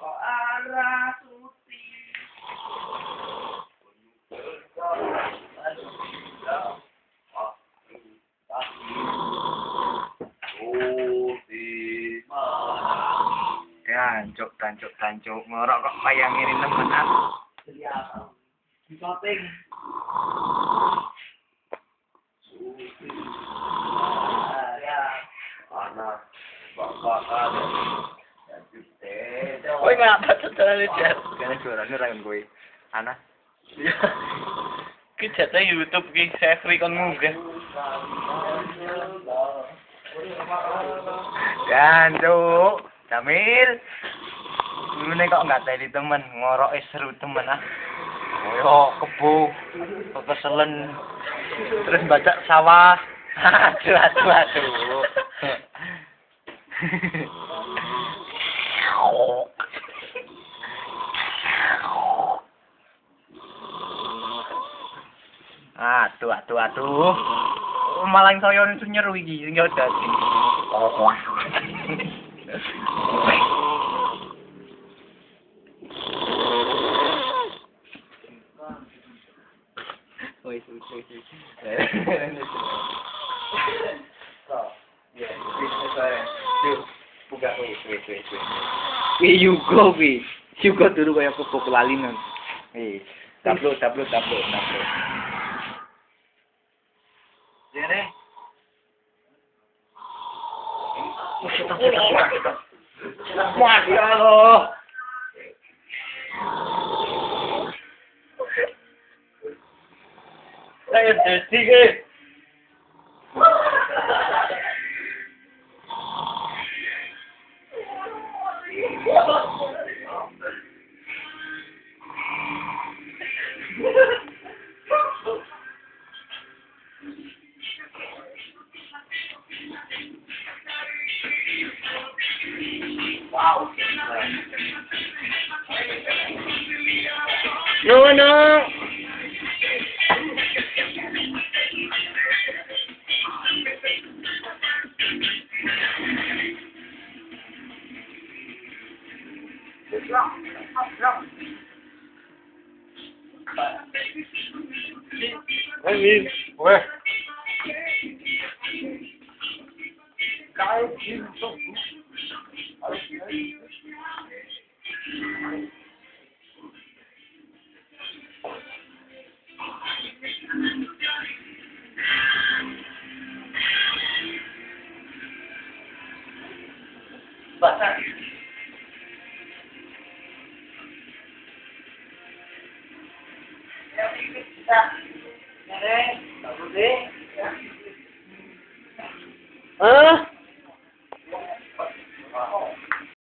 arah suci. Tancuk ngorok kok kayak ngirim temen aku. Di shopping. Anak Bobokan. Kowe ngapa tuturane chat? Kene suarane ra kowe. Ana. Ki chat YouTube ki Sefri kon munggah. Jancuk, Jamil. Gurune kok enggak teli temen, ngoroke seru temen ah. Koyo kebo, keselen. Terus baca sawah. Aduh. Aduh. Malah saya nyeru iki, enggak dadi. Wis. Buka wis. Yugo dulu kaya kebo kelalinan. Tablo. Jere. Kita. Masya Allah. Saya jadi ke. Wow. No. Weh. Basah. Hah?